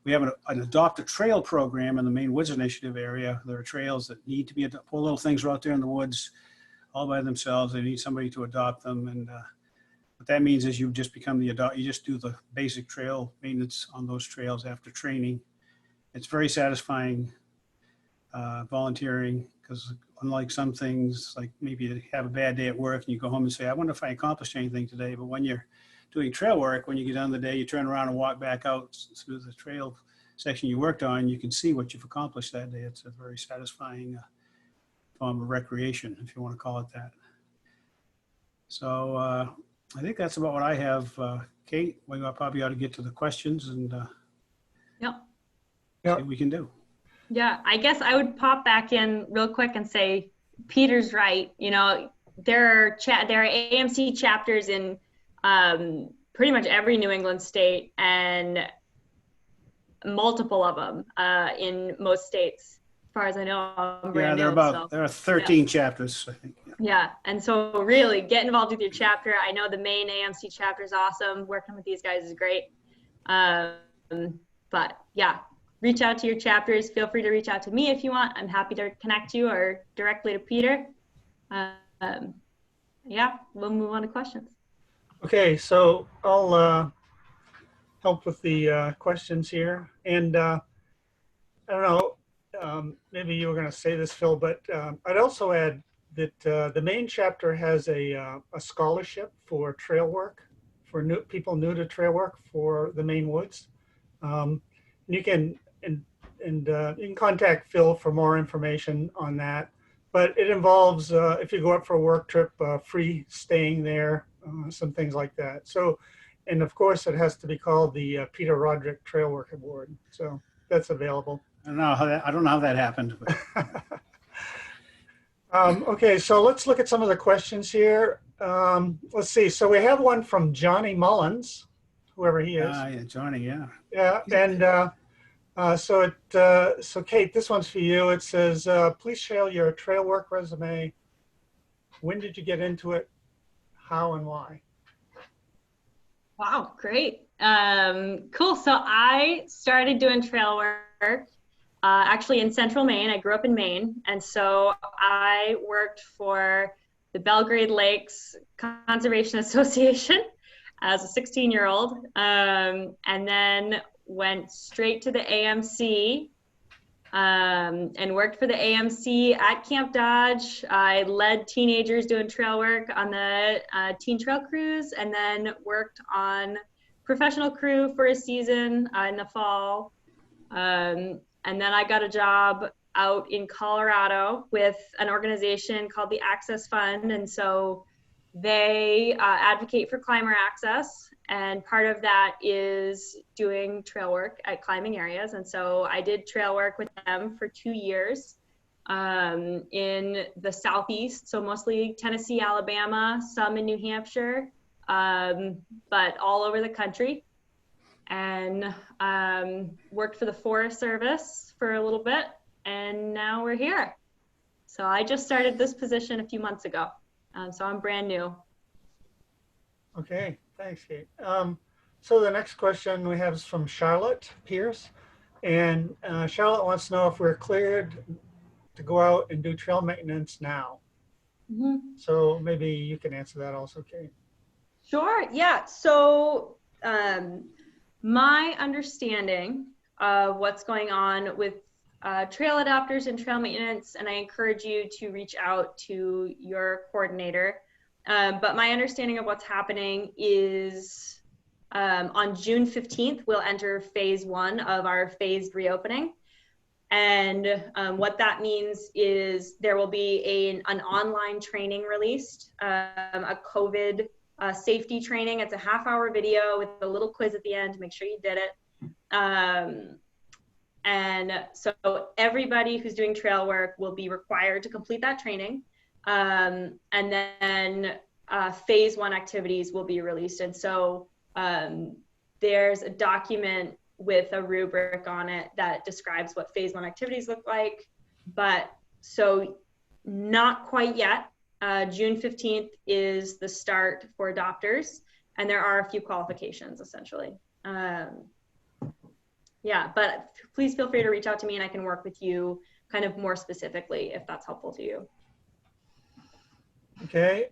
Speaker 3: we have an Adopt a Trail program in the Maine Woods Initiative area. There are trails that need to be, poor little things are out there in the woods all by themselves. They need somebody to adopt them. And what that means is you just become you just do the basic trail maintenance on those trails after training. It's very satisfying volunteering, because unlike some things, like maybe you have a bad day at work and you go home and say, I wonder if I accomplished anything today. But when you're doing trail work, when you get done the day, you turn around and walk back out through the trail section you worked on, you can see what you've accomplished that day. It's a very satisfying form of recreation, if you want to call it that. So I think that's about what I have. Kate, we probably ought to get to the questions and see what we can do.
Speaker 2: Yeah, I guess I would pop back in real quick and say Peter's right. There are AMC chapters in pretty much every New England state, and multiple of them in most states, as far as I know. I'm brand new,
Speaker 3: there are 13 chapters, I think.
Speaker 2: Yeah, and so really get involved with your chapter. I know the Maine AMC chapter is awesome. Working with these guys is great. But yeah, reach out to your chapters. Feel free to reach out to me if you want. I'm happy to connect you, or directly to Peter. Yeah, we'll move on to questions.
Speaker 1: Okay, so I'll help with the questions here. And I don't know, maybe you were going to say this, Phil, but I'd also add that the Maine chapter has a scholarship for trail work for people new to trail work for the Maine woods. You can you can contact Phil for more information on that. But it involves, if you go up for a work trip, free staying there, some things like that. So, and of course, it has to be called the Peter Roderick Trail Work Award. So that's available.
Speaker 3: I don't know how that happened. But.
Speaker 1: Okay, so let's look at some of the questions here. Let's see. So we have one from Johnny Mullins, whoever he is.
Speaker 3: Yeah, Johnny, yeah.
Speaker 1: Yeah, and so Kate, this one's for you. It says, please share your trail work resume. When did you get into it? How and why?
Speaker 2: Wow, great. Cool. So I started doing trail work actually in central Maine. I grew up in Maine. And so I worked for the Belgrade Lakes Conservation Association as a 16-year-old, and then went straight to the AMC and worked for the AMC at Camp Dodge. I led teenagers doing trail work on the teen trail cruise, and then worked on professional crew for a season in the fall. And then I got a job out in Colorado with an organization called the Access Fund. And so they advocate for climber access. And part of that is doing trail work at climbing areas. And so I did trail work with them for 2 years in the Southeast. So mostly Tennessee, Alabama, some in New Hampshire, but all over the country. And worked for the Forest Service for a little bit, and now we're here. So I just started this position a few months ago, so I'm brand new.
Speaker 1: Okay, thanks, Kate. So the next question we have is from Charlotte Pierce, and Charlotte wants to know if we're cleared to go out and do trail maintenance now.
Speaker 2: Mm-hmm.
Speaker 1: So maybe you can answer that also, Kate.
Speaker 2: Sure, yeah. So my understanding of what's going on with trail adapters and trail maintenance, and I encourage you to reach out to your coordinator. But my understanding of what's happening is on June 15th, we'll enter phase 1 of our phased reopening. And what that means is there will be an online training released, a COVID safety training. It's a half-hour video with a little quiz at the end to make sure you did it. And so everybody who's doing trail work will be required to complete that training. And then phase 1 activities will be released. And so there's a document with a rubric on it that describes what phase 1 activities look like. But so not quite yet. June 15th is the start for adopters, and there are a few qualifications essentially. Yeah, but please feel free to reach out to me and I can work with you kind of more specifically if that's helpful to you.
Speaker 1: Okay,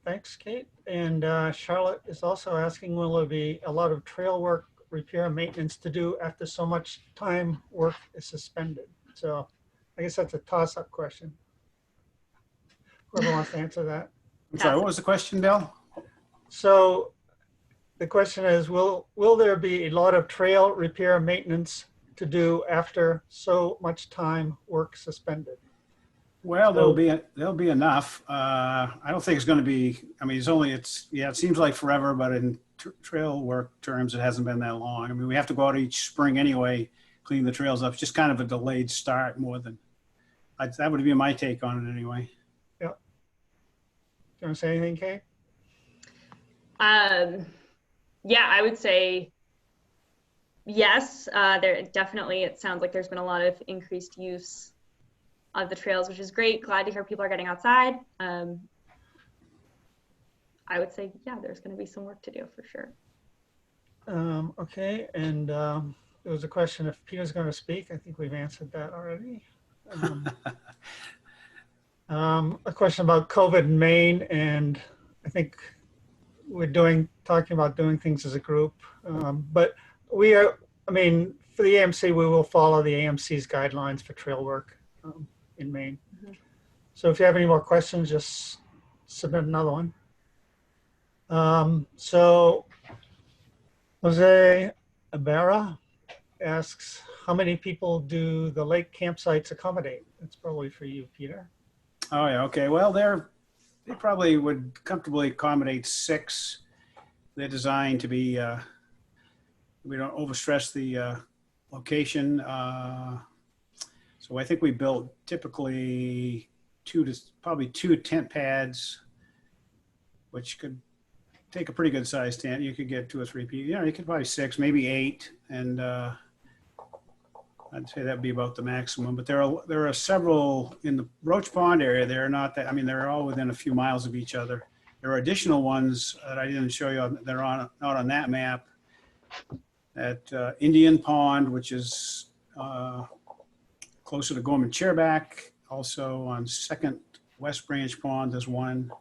Speaker 1: thanks, Kate. And Charlotte is also asking, will there be a lot of trail work, repair, and maintenance to do after so much time work is suspended? So I guess that's a toss-up question. Whoever wants to answer that.
Speaker 3: I'm sorry, what was the question, Bill?
Speaker 1: So the question is, will there be a lot of trail repair and maintenance to do after so much time work suspended?
Speaker 3: Well, there'll be enough. I don't think it's going to be. I mean, it seems like forever, but in trail work terms, it hasn't been that long. I mean, we have to go out each spring anyway, clean the trails up. It's just kind of a delayed start more than. That would be my take on it anyway.
Speaker 1: Yeah. Do you want to say anything, Kate?
Speaker 2: Yeah, I would say yes. There definitely, it sounds like there's been a lot of increased use of the trails, which is great. Glad to hear people are getting outside. I would say, yeah, there's going to be some work to do for sure.
Speaker 1: Okay, and there was a question if Peter's going to speak. I think we've answered that already. A question about COVID in Maine, and I think we're talking about doing things as a group. But we are, I mean, for the AMC, we will follow the AMC's guidelines for trail work in Maine. Mm-hmm. So if you have any more questions, just submit another one. So Jose Ibarra asks, how many people do the lake campsites accommodate? That's probably for you, Peter.
Speaker 3: Oh, yeah, okay. Well, they probably would comfortably accommodate 6. They're designed to be, we don't overstress the location. So I think we built typically probably 2 tent pads, which could take a pretty good sized tent. You could get 2 or 3 people. You could probably 6, maybe 8, and I'd say that'd be about the maximum. But there are several in the Roach Pond area. They're not that. I mean, they're all within a few miles of each other. There are additional ones that I didn't show you. That are not on that map. At Indian Pond, which is closer to Gorman Chairback. Also on Second West Branch Pond, there's one.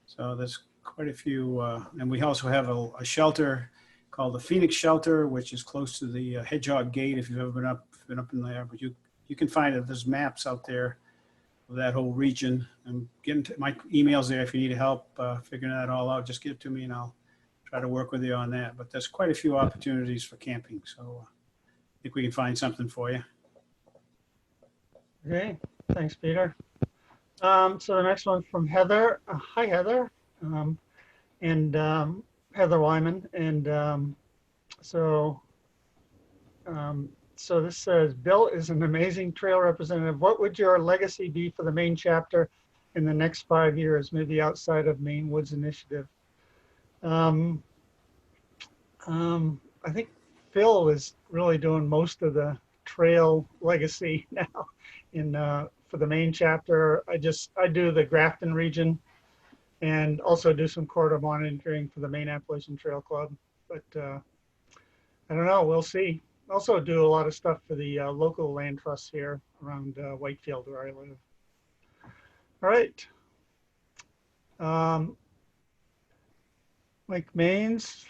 Speaker 3: So there's quite a few. And we also have a shelter called the Phoenix Shelter, which is close to the Hedgehog Gate. If you've ever been up in there, but you can find it. There's maps out there of that whole region. And get into my emails there if you need help figuring that all out. Just give it to me and I'll try to work with you on that. But there's quite a few opportunities for camping. So I think we can find something for you.
Speaker 1: Okay, thanks, Peter. So the next one from Heather. Hi, Heather. And Heather Wyman. And so this says, Bill is an amazing trail representative. What would your legacy be for the Maine chapter in the next 5 years, maybe outside of Maine Woods Initiative? I think Phil is really doing most of the trail legacy now for the Maine chapter. I do the Grafton region and also do some corridor monitoring for the Maine Appalachian Trail Club. But I don't know, we'll see. Also do a lot of stuff for the local land trusts here around Whitefield where I live. All right. Mike Maines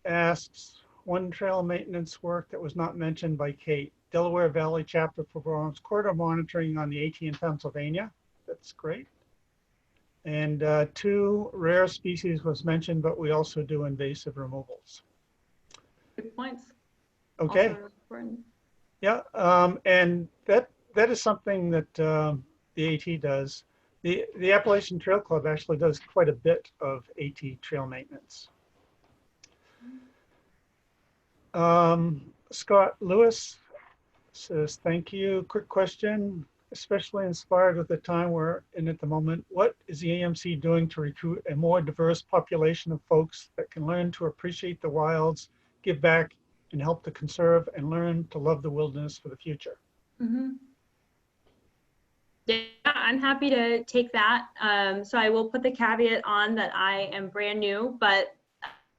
Speaker 1: asks, one trail maintenance work that was not mentioned by Kate. Delaware Valley chapter performs corridor monitoring on the AT in Pennsylvania. That's great. And 2 rare species was mentioned, but we also do invasive removals.
Speaker 2: Good points.
Speaker 1: Okay. Yeah, and that is something that the AT does. The Appalachian Trail Club actually does quite a bit of AT trail maintenance. Scott Lewis says, thank you. Quick question, especially inspired with the time we're in at the moment. What is the AMC doing to recruit a more diverse population of folks that can learn to appreciate the wilds, give back, and help to conserve and learn to love the wilderness for the future?
Speaker 2: Mm-hmm. Yeah, I'm happy to take that. So I will put the caveat on that I am brand new, but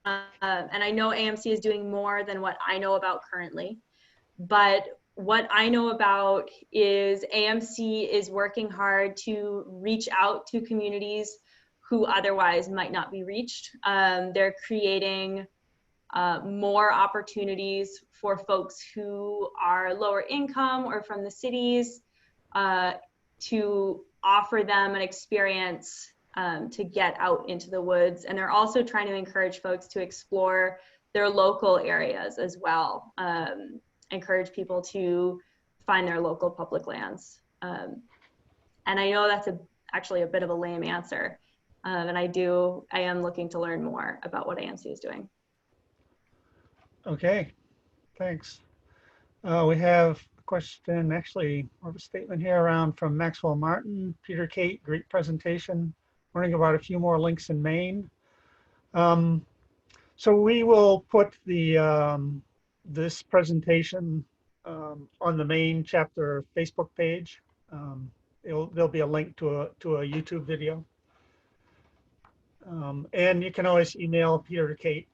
Speaker 2: and I know AMC is doing more than what I know about currently. But what I know about is AMC is working hard to reach out to communities who otherwise might not be reached. They're creating more opportunities for folks who are lower income or from the cities to offer them an experience to get out into the woods. And they're also trying to encourage folks to explore their local areas as well. Encourage people to find their local public lands. And I know that's actually a bit of a lame answer. And I am looking to learn more about what AMC is doing.
Speaker 1: Okay, thanks. We have a question, actually more of a statement here around from Maxwell Martin. Peter, Kate, great presentation. Learning about a few more links in Maine. So we will put this presentation on the Maine chapter Facebook page. There'll be a link to a YouTube video. And you can always email Peter to Kate,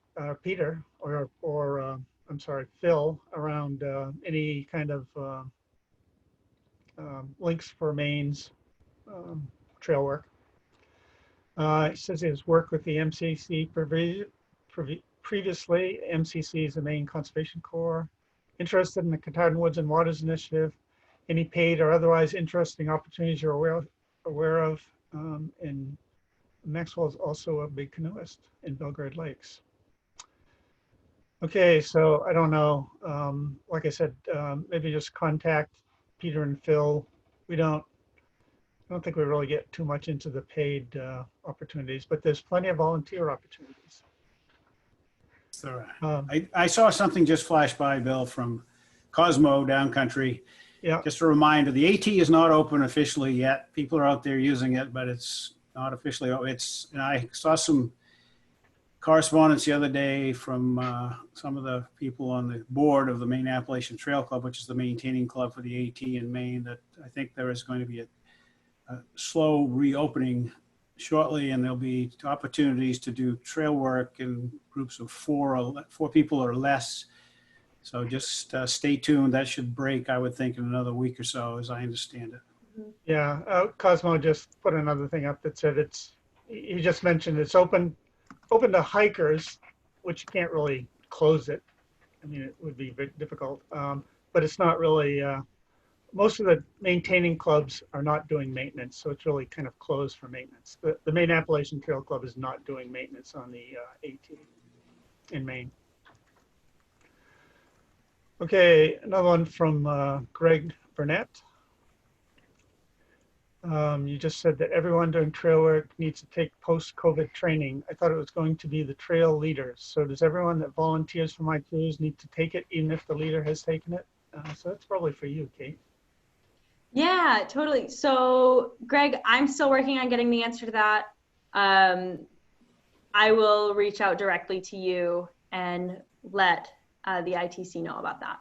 Speaker 1: Peter, or I'm sorry, Phil, around any kind of links for Maine's trail work. It says he has worked with the MCC previously. MCC is the Maine Conservation Corps. Interested in the Katahdin Woods and Waters Initiative. Any paid or otherwise interesting opportunities you're aware of. And Maxwell is also a big canoeist in Belgrade Lakes. Okay, so I don't know. Like I said, maybe just contact Peter and Phil. I don't think we really get too much into the paid opportunities, but there's plenty of volunteer opportunities.
Speaker 3: So
Speaker 1: Um,
Speaker 3: I saw something just flash by, Bill, from Cosmo Downcountry.
Speaker 1: yeah,
Speaker 3: Just a reminder, the AT is not open officially yet. People are out there using it, but it's not officially. And I saw some correspondence the other day from some of the people on the board of the Maine Appalachian Trail Club, which is the maintaining club for the AT in Maine, that I think there is going to be a slow reopening shortly, and there'll be opportunities to do trail work in groups of four people or less. So just stay tuned. That should break, I would think, in another week or so, as I understand it.
Speaker 1: yeah. Cosmo just put another thing up that said he just mentioned it's open to hikers, which you can't really close it. I mean, it would be a bit difficult, but it's not really, most of the maintaining clubs are not doing maintenance, so it's really kind of closed for maintenance. The Maine Appalachian Trail Club is not doing maintenance on the AT in Maine. Okay, another one from Greg Burnett. You just said that everyone doing trail work needs to take post-COVID training. I thought it was going to be the trail leaders. So does everyone that volunteers for my crews need to take it, even if the leader has taken it? So that's probably for you, Kate.
Speaker 2: Yeah, totally. So Greg, I'm still working on getting the answer to that. I will reach out directly to you and let the ITC know about that.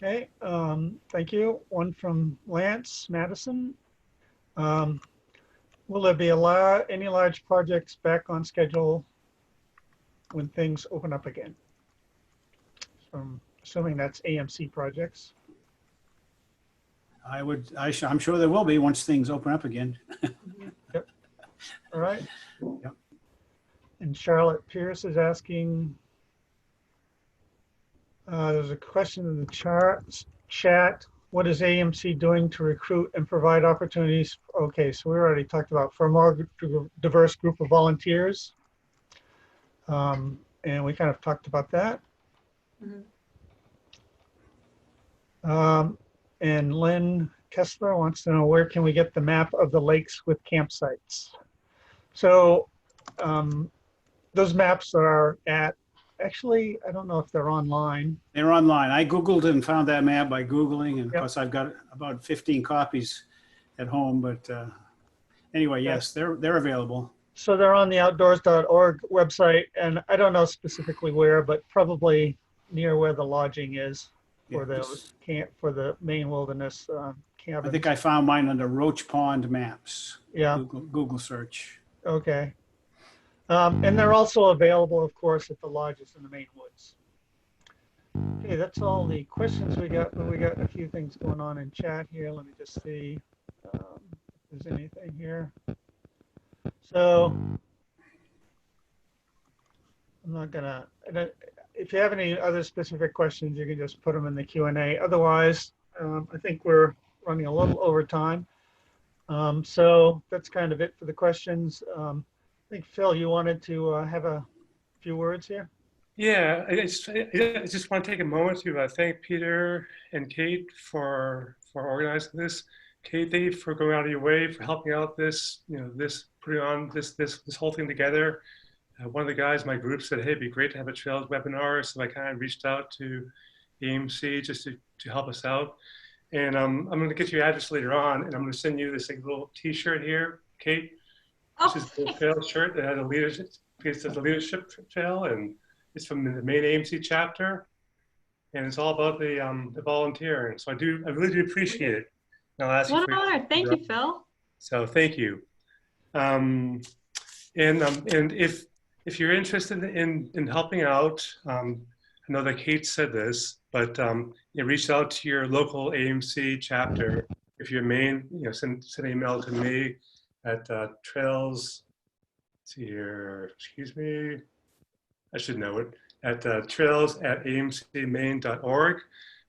Speaker 1: Okay, thank you. One from Lance Madison. Will there be any large projects back on schedule when things open up again? So I'm assuming that's AMC projects.
Speaker 3: I'm sure there will be once things open up again.
Speaker 1: Yep. All right.
Speaker 3: Yep.
Speaker 1: And Charlotte Pierce is asking, there's a question in the chat. What is AMC doing to recruit and provide opportunities? Okay, so we already talked about for a more diverse group of volunteers. And we kind of talked about that.
Speaker 2: Mm-hmm.
Speaker 1: And Lynn Kessler wants to know, where can we get the map of the lakes with campsites? So those maps are actually, I don't know if they're online.
Speaker 3: They're online. I Googled and found that map by Googling. And of
Speaker 1: Yep.
Speaker 3: course, I've got about 15 copies at home. But anyway, yes, they're available.
Speaker 1: So they're on the outdoors.org website. And I don't know specifically where, but probably near where the lodging is for those for the Maine Wilderness cabins.
Speaker 3: I think I found mine under Roach Pond Maps.
Speaker 1: Yeah.
Speaker 3: Google search.
Speaker 1: Okay. And they're also available, of course, at the lodges in the Maine woods. Okay, that's all the questions we got, but we got a few things going on in chat here. Let me just see if there's anything here. So I'm not gonna, if you have any other specific questions, you can just put them in the Q&A. Otherwise, I think we're running a little over time. So that's kind of it for the questions. I think, Phil, you wanted to have a few words here?
Speaker 4: Yeah, I just want to take a moment to thank Peter and Kate for organizing this. Kate, thank you for going out of your way for helping out putting on this whole thing together. One of the guys in my group said, hey, it'd be great to have a trails webinar. So I kind of reached out to AMC just to help us out. And I'm going to get your address later on, and I'm going to send you this little T-shirt here, Kate. This is a trail shirt that has a leadership trail, and it's from the Maine AMC chapter, and it's all about the volunteering. So I really do appreciate it. And I'll ask you
Speaker 2: What an honor! Thank you, Phil.
Speaker 4: So thank you. And if you're interested in helping out, I know that Kate said this, but reach out to your local AMC chapter. If you're Maine, send an email to me at trails. Let's see here, excuse me. I should know it, at trails@amcmaine.org.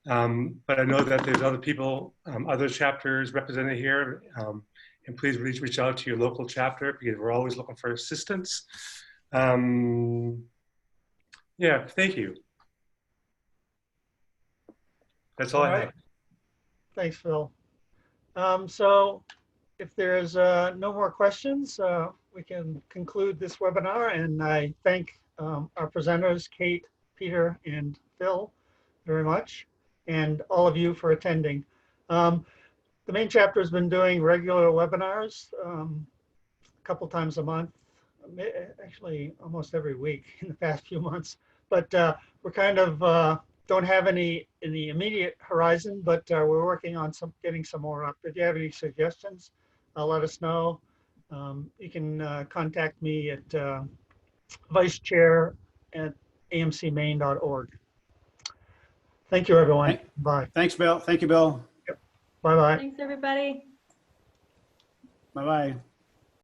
Speaker 4: But I know that there's other people, other chapters represented here. And please reach out to your local chapter because we're always looking for assistance. Yeah, thank you. That's all
Speaker 1: All
Speaker 4: I
Speaker 1: right.
Speaker 4: have.
Speaker 1: Thanks, Phil. So if there's no more questions, we can conclude this webinar. And I thank our presenters, Kate, Peter, and Phil very much, and all of you for attending. The Maine chapter has been doing regular webinars a couple times a month, actually almost every week in the past few months. But we're kind of don't have any in the immediate horizon, but we're working on getting some more up. If you have any suggestions, let us know. You can contact me at vicechair@amcmaine.org. Thank you, everyone. Bye.
Speaker 3: Thanks, Bill. Thank you, Bill.
Speaker 1: Bye-bye.
Speaker 2: Thanks, everybody.
Speaker 3: Bye-bye.